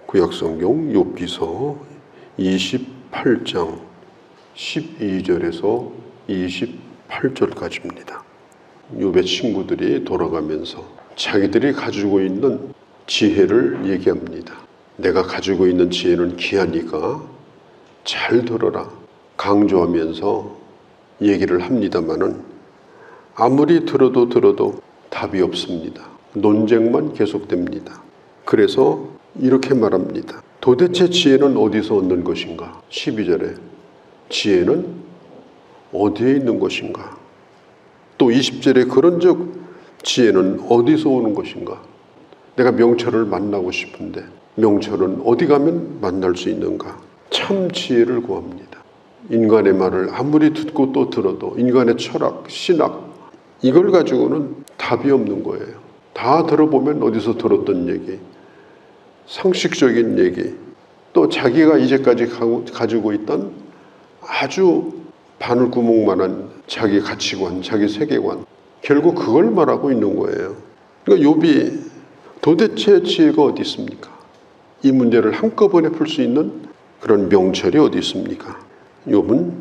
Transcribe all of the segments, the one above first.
구약성경 욥기서 28장 12절에서 28절까지입니다. 욥의 친구들이 돌아가면서 자기들이 가지고 있는 지혜를 얘기합니다. 내가 가지고 있는 지혜는 귀하니까 잘 들어라 강조하면서 얘기를 합니다마는 아무리 들어도 답이 없습니다. 논쟁만 계속됩니다. 그래서 이렇게 말합니다. 도대체 지혜는 어디서 얻는 것인가? 12절에 지혜는 어디에 있는 것인가? 또 20절에 그런즉 지혜는 어디서 오는 것인가? 내가 명철을 만나고 싶은데 명철은 어디 가면 만날 수 있는가? 참 지혜를 구합니다. 인간의 말을 아무리 듣고 또 들어도 인간의 철학, 신학 이걸 가지고는 답이 없는 거예요. 다 들어보면 어디서 들었던 얘기, 상식적인 얘기, 또 자기가 이제까지 가지고 있던 아주 바늘구멍만한 자기 가치관, 자기 세계관, 결국 그걸 말하고 있는 거예요. 그러니까 욥이 도대체 지혜가 어디 있습니까? 이 문제를 한꺼번에 풀 수 있는 그런 명철이 어디 있습니까? 욥은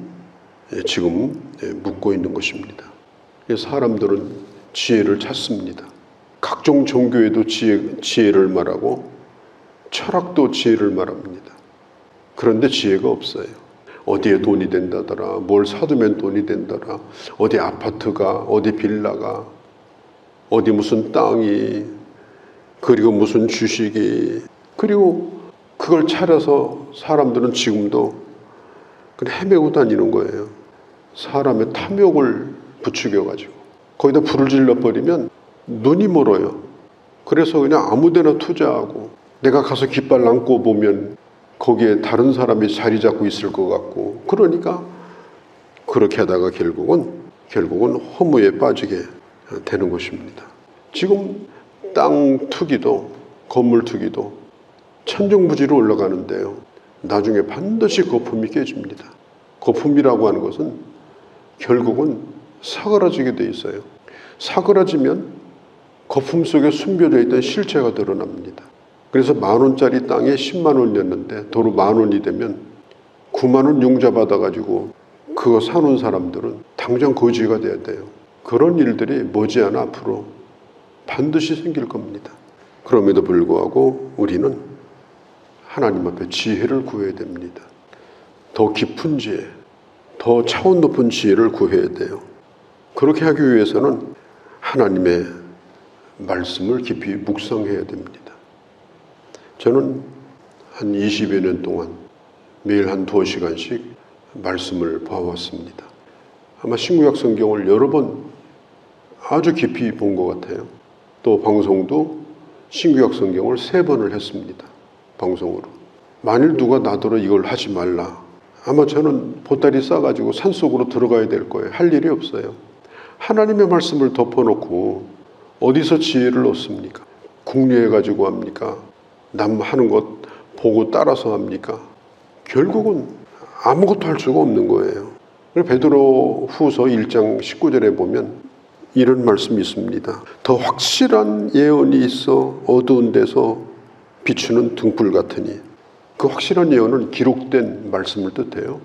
지금 묻고 있는 것입니다. 사람들은 지혜를 찾습니다. 각종 종교에도 지혜를 말하고 철학도 지혜를 말합니다. 그런데 지혜가 없어요. 어디에 돈이 된다더라, 뭘 사두면 돈이 된다더라, 어디 아파트가, 어디 빌라가, 어디 무슨 땅이, 그리고 무슨 주식이, 그리고 그걸 찾아서 사람들은 지금도 헤매고 다니는 거예요. 사람의 탐욕을 부추겨가지고 거기다 불을 질러버리면 눈이 멀어요. 그래서 그냥 아무데나 투자하고 내가 가서 깃발 안고 보면 거기에 다른 사람이 자리 잡고 있을 것 같고, 그러니까 그렇게 하다가 결국은 허무에 빠지게 되는 것입니다. 지금 땅 투기도 건물 투기도 천정부지로 올라가는데요. 나중에 반드시 거품이 깨집니다. 거품이라고 하는 것은 결국은 사그라지게 돼 있어요. 사그라지면 거품 속에 숨겨져 있던 실체가 드러납니다. 그래서 10,000원짜리 땅에 10만 원이었는데 도로 10,000원이 되면 9만 원 융자 받아가지고 그거 사놓은 사람들은 당장 거지가 돼야 돼요. 그런 일들이 머지않아 앞으로 반드시 생길 겁니다. 그럼에도 불구하고 우리는 하나님 앞에 지혜를 구해야 됩니다. 더 깊은 지혜, 더 차원 높은 지혜를 구해야 돼요. 그렇게 하기 위해서는 하나님의 말씀을 깊이 묵상해야 됩니다. 저는 한 20여 년 동안 매일 한 2시간씩 말씀을 봐왔습니다. 아마 신구약 성경을 여러 번 아주 깊이 본 것 같아요. 또 방송도 신구약 성경을 3번을 했습니다. 방송으로. 만일 누가 나더러 이걸 하지 말라, 아마 저는 보따리 싸가지고 산속으로 들어가야 될 거예요. 할 일이 없어요. 하나님의 말씀을 덮어놓고 어디서 지혜를 얻습니까? 궁리해가지고 합니까? 남 하는 것 보고 따라서 합니까? 결국은 아무것도 할 수가 없는 거예요. 베드로 후서 1장 19절에 보면 이런 말씀이 있습니다. 더 확실한 예언이 있어 어두운 데서 비추는 등불 같으니, 그 확실한 예언은 기록된 말씀을 뜻해요.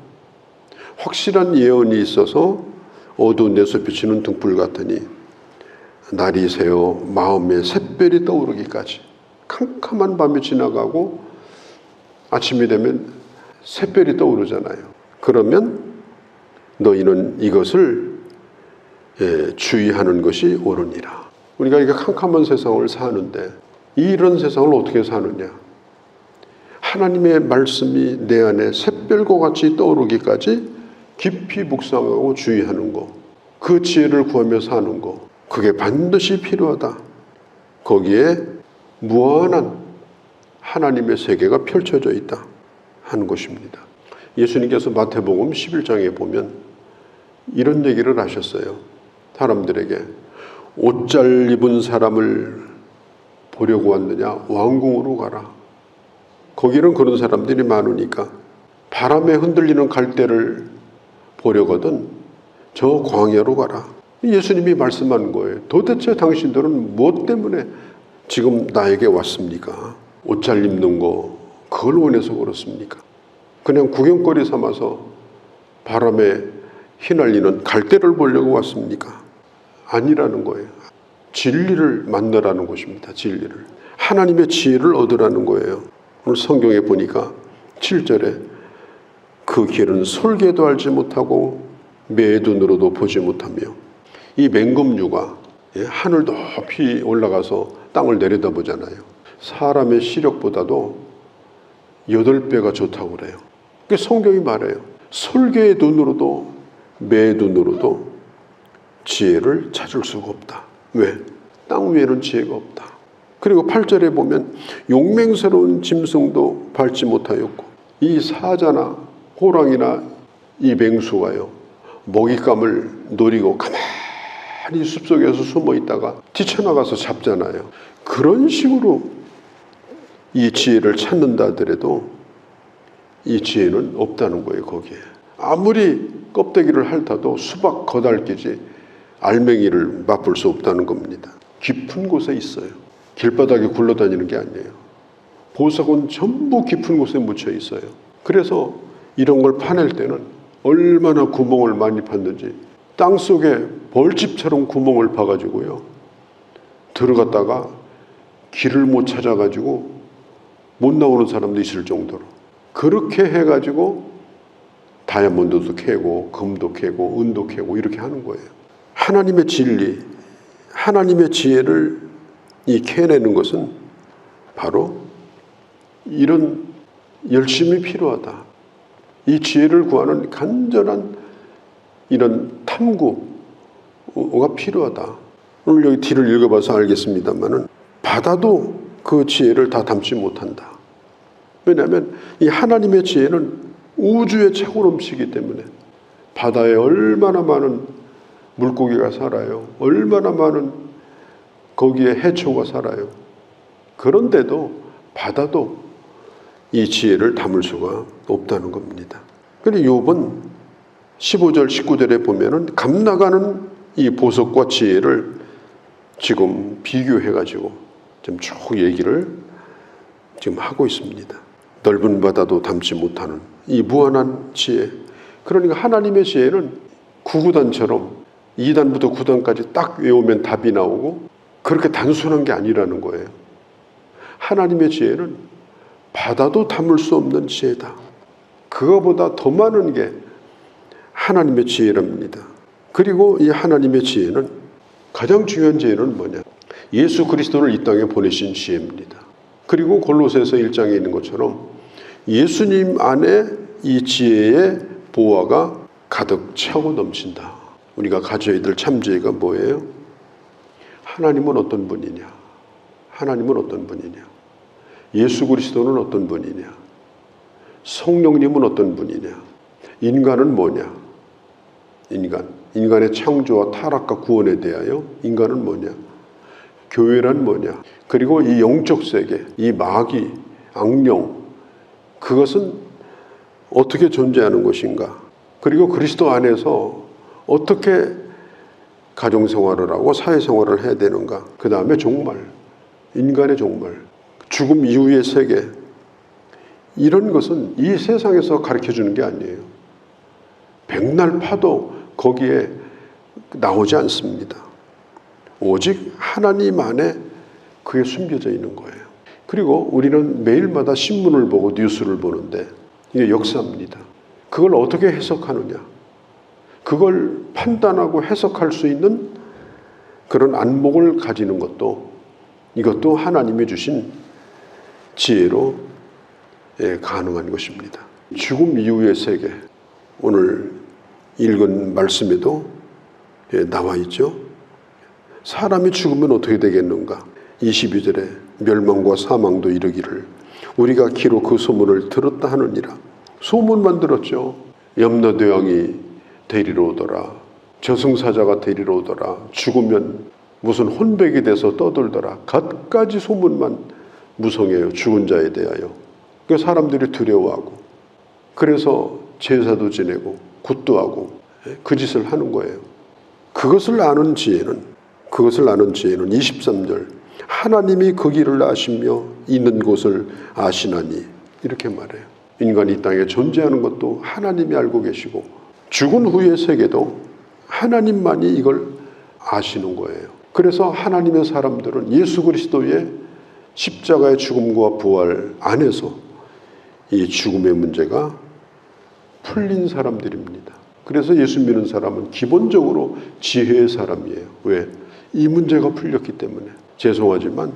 확실한 예언이 있어서 어두운 데서 비추는 등불 같으니 날이 새어 마음에 샛별이 떠오르기까지. 캄캄한 밤이 지나가고 아침이 되면 샛별이 떠오르잖아요. 그러면 너희는 이것을 주의하는 것이 옳으니라. 우리가 이게 캄캄한 세상을 사는데 이런 세상을 어떻게 사느냐? 하나님의 말씀이 내 안에 샛별과 같이 떠오르기까지 깊이 묵상하고 주의하는 것, 그 지혜를 구하며 사는 것, 그게 반드시 필요하다. 거기에 무한한 하나님의 세계가 펼쳐져 있다 하는 것입니다. 예수님께서 마태복음 11장에 보면 이런 얘기를 하셨어요. 사람들에게 옷 잘 입은 사람을 보려고 왔느냐? 왕궁으로 가라. 거기는 그런 사람들이 많으니까. 바람에 흔들리는 갈대를 보려거든 저 광야로 가라. 예수님이 말씀하는 거예요. 도대체 당신들은 무엇 때문에 지금 나에게 왔습니까? 옷 잘 입는 거, 그걸 원해서 그렇습니까? 그냥 구경거리 삼아서 바람에 휘날리는 갈대를 보려고 왔습니까? 아니라는 거예요. 진리를 만나라는 것입니다. 진리를. 하나님의 지혜를 얻으라는 거예요. 오늘 성경에 보니까 7절에 그 길은 솔개도 알지 못하고 매의 눈으로도 보지 못하며, 이 맹금류가 하늘 높이 올라가서 땅을 내려다보잖아요. 사람의 시력보다도 8배가 좋다고 그래요. 성경이 말해요. 솔개의 눈으로도 매의 눈으로도 지혜를 찾을 수가 없다. 왜? 땅 위에는 지혜가 없다. 그리고 8절에 보면 용맹스러운 짐승도 밟지 못하였고, 이 사자나 호랑이나 이 맹수가요, 먹잇감을 노리고 가만히 숲속에서 숨어 있다가 뛰쳐나가서 잡잖아요. 그런 식으로 이 지혜를 찾는다 하더라도 이 지혜는 없다는 거예요. 거기에 아무리 껍데기를 핥아도 수박 거달끼지 알맹이를 맛볼 수 없다는 겁니다. 깊은 곳에 있어요. 길바닥에 굴러다니는 게 아니에요. 보석은 전부 깊은 곳에 묻혀 있어요. 그래서 이런 걸 파낼 때는 얼마나 구멍을 많이 팠는지, 땅속에 벌집처럼 구멍을 파가지고요, 들어갔다가 길을 못 찾아가지고 못 나오는 사람도 있을 정도로 그렇게 해가지고 다이아몬드도 캐고 금도 캐고 은도 캐고 이렇게 하는 거예요. 하나님의 진리, 하나님의 지혜를 캐내는 것은 바로 이런 열심이 필요하다. 이 지혜를 구하는 간절한 이런 탐구가 필요하다. 오늘 여기 뒤를 읽어봐서 알겠습니다만은 바다도 그 지혜를 다 담지 못한다. 왜냐하면 이 하나님의 지혜는 우주의 최고 넘치기 때문에, 바다에 얼마나 많은 물고기가 살아요. 얼마나 많은 거기에 해초가 살아요. 그런데도 바다도 이 지혜를 담을 수가 없다는 겁니다. 그리고 욥은 15절 19절에 보면은 감나가는 이 보석과 지혜를 지금 비교해가지고 좀 쭉 얘기를 지금 하고 있습니다. 넓은 바다도 담지 못하는 이 무한한 지혜. 그러니까 하나님의 지혜는 구구단처럼 2단부터 9단까지 딱 외우면 답이 나오고 그렇게 단순한 게 아니라는 거예요. 하나님의 지혜는 바다도 담을 수 없는 지혜다. 그거보다 더 많은 게 하나님의 지혜랍니다. 그리고 이 하나님의 지혜는, 가장 중요한 지혜는 뭐냐? 예수 그리스도를 이 땅에 보내신 지혜입니다. 그리고 골로새서 1장에 있는 것처럼 예수님 안에 이 지혜의 보화가 가득 차고 넘친다. 우리가 가져야 될 참 지혜가 뭐예요? 하나님은 어떤 분이냐? 하나님은 어떤 분이냐? 예수 그리스도는 어떤 분이냐? 성령님은 어떤 분이냐? 인간은 뭐냐? 인간의 창조와 타락과 구원에 대하여 인간은 뭐냐? 교회란 뭐냐? 그리고 이 영적 세계, 이 마귀, 악령, 그것은 어떻게 존재하는 것인가? 그리고 그리스도 안에서 어떻게 가정생활을 하고 사회생활을 해야 되는가? 그 다음에 종말, 인간의 종말, 죽음 이후의 세계, 이런 것은 이 세상에서 가르쳐주는 게 아니에요. 백날 파도 거기에 나오지 않습니다. 오직 하나님 안에 그게 숨겨져 있는 거예요. 그리고 우리는 매일마다 신문을 보고 뉴스를 보는데 이게 역사입니다. 그걸 어떻게 해석하느냐, 그걸 판단하고 해석할 수 있는 그런 안목을 가지는 것도, 이것도 하나님이 주신 지혜로 가능한 것입니다. 죽음 이후의 세계, 오늘 읽은 말씀에도 나와 있죠. 사람이 죽으면 어떻게 되겠는가? 22절에 멸망과 사망도 이르기를 우리가 기로 그 소문을 들었다 하느니라. 소문만 들었죠. 염라대왕이 데리러 오더라, 저승사자가 데리러 오더라, 죽으면 무슨 혼백이 돼서 떠돌더라, 갖가지 소문만 무성해요. 죽은 자에 대하여. 그 사람들이 두려워하고, 그래서 제사도 지내고 굿도 하고 그 짓을 하는 거예요. 그것을 아는 지혜는 23절 하나님이 그 길을 아시며 있는 곳을 아시나니 이렇게 말해요. 인간이 이 땅에 존재하는 것도 하나님이 알고 계시고 죽은 후의 세계도 하나님만이 이걸 아시는 거예요. 그래서 하나님의 사람들은 예수 그리스도의 십자가의 죽음과 부활 안에서 이 죽음의 문제가 풀린 사람들입니다. 그래서 예수 믿는 사람은 기본적으로 지혜의 사람이에요. 왜? 이 문제가 풀렸기 때문에. 죄송하지만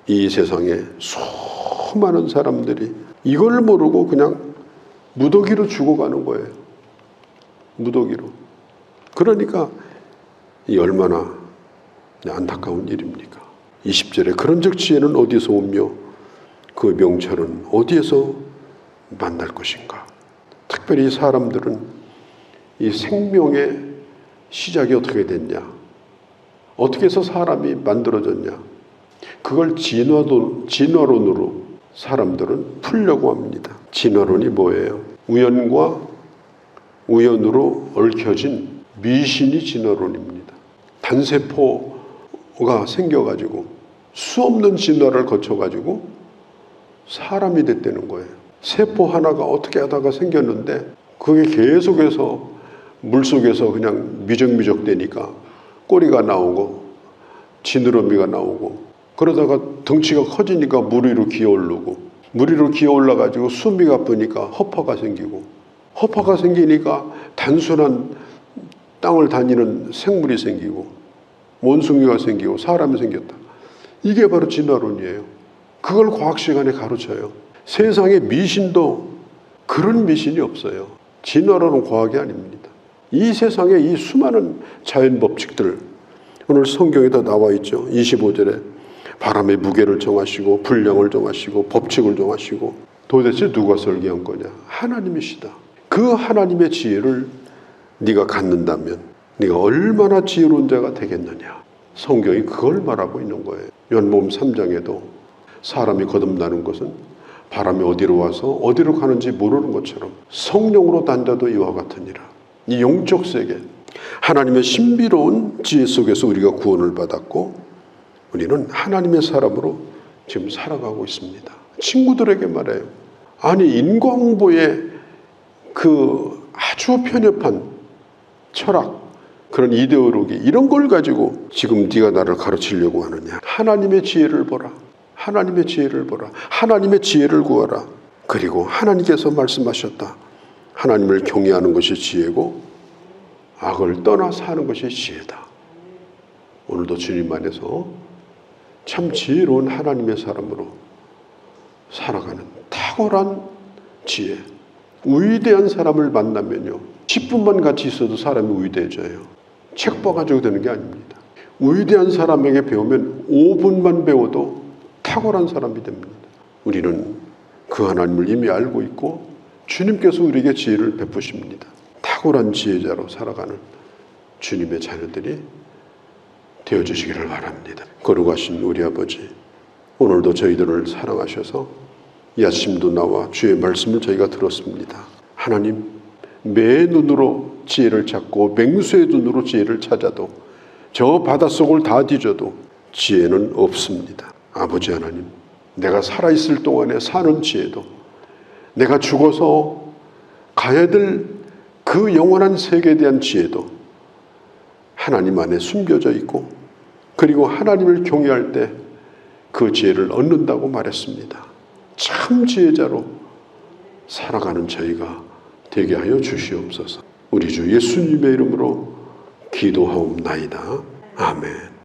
이 세상에 수많은 사람들이 이걸 모르고 그냥 무더기로 죽어가는 거예요. 무더기로. 그러니까 이 얼마나 안타까운 일입니까? 20절에 그런즉 지혜는 어디서 오며 그 명철은 어디에서 만날 것인가? 특별히 사람들은 이 생명의 시작이 어떻게 됐냐? 어떻게 해서 사람이 만들어졌냐? 그걸 진화론으로 사람들은 풀려고 합니다. 진화론이 뭐예요? 우연과 우연으로 얽혀진 미신이 진화론입니다. 단세포가 생겨가지고 수없는 진화를 거쳐가지고 사람이 됐다는 거예요. 세포 하나가 어떻게 하다가 생겼는데 그게 계속해서 물속에서 그냥 미적미적 되니까 꼬리가 나오고 지느러미가 나오고 그러다가 덩치가 커지니까 물 위로 기어오르고 물 위로 기어올라가지고 숨이 가쁘니까 허파가 생기고 허파가 생기니까 단순한 땅을 다니는 생물이 생기고 원숭이가 생기고 사람이 생겼다. 이게 바로 진화론이에요. 그걸 과학 시간에 가르쳐요. 세상에 미신도 그런 미신이 없어요. 진화론은 과학이 아닙니다. 이 세상에 이 수많은 자연 법칙들 오늘 성경에 다 나와 있죠. 25절에 바람의 무게를 정하시고 분량을 정하시고 법칙을 정하시고 도대체 누가 설계한 거냐? 하나님이시다. 그 하나님의 지혜를 네가 갖는다면 네가 얼마나 지혜로운 자가 되겠느냐. 성경이 그걸 말하고 있는 거예요. 요한복음 3장에도 사람이 거듭나는 것은 바람이 어디로 와서 어디로 가는지 모르는 것처럼 성령으로 단자도 이와 같으니라. 이 영적 세계 하나님의 신비로운 지혜 속에서 우리가 구원을 받았고 우리는 하나님의 사람으로 지금 살아가고 있습니다. 친구들에게 말해요. 아니 인과응보의 그 아주 편협한 철학 그런 이데올로기 이런 걸 가지고 지금 네가 나를 가르치려고 하느냐. 하나님의 지혜를 보라. 하나님의 지혜를 보라. 하나님의 지혜를 구하라. 그리고 하나님께서 말씀하셨다. 하나님을 경외하는 것이 지혜고 악을 떠나 사는 것이 지혜다. 오늘도 주님 안에서 참 지혜로운 하나님의 사람으로 살아가는 탁월한 지혜. 위대한 사람을 만나면요 10분만 같이 있어도 사람이 위대해져요. 책 봐가지고 되는 게 아닙니다. 위대한 사람에게 배우면 5분만 배워도 탁월한 사람이 됩니다. 우리는 그 하나님을 이미 알고 있고 주님께서 우리에게 지혜를 베푸십니다. 탁월한 지혜자로 살아가는 주님의 자녀들이 되어주시기를 바랍니다. 거룩하신 우리 아버지, 오늘도 저희들을 사랑하셔서 이 아침도 나와 주의 말씀을 저희가 들었습니다. 하나님, 매 눈으로 지혜를 찾고 맹수의 눈으로 지혜를 찾아도 저 바닷속을 다 뒤져도 지혜는 없습니다. 아버지 하나님, 내가 살아있을 동안에 사는 지혜도 내가 죽어서 가야 될 그 영원한 세계에 대한 지혜도 하나님 안에 숨겨져 있고 그리고 하나님을 경외할 때 그 지혜를 얻는다고 말했습니다. 참 지혜자로 살아가는 저희가 되게 하여 주시옵소서. 우리 주 예수님의 이름으로 기도하옵나이다. 아멘.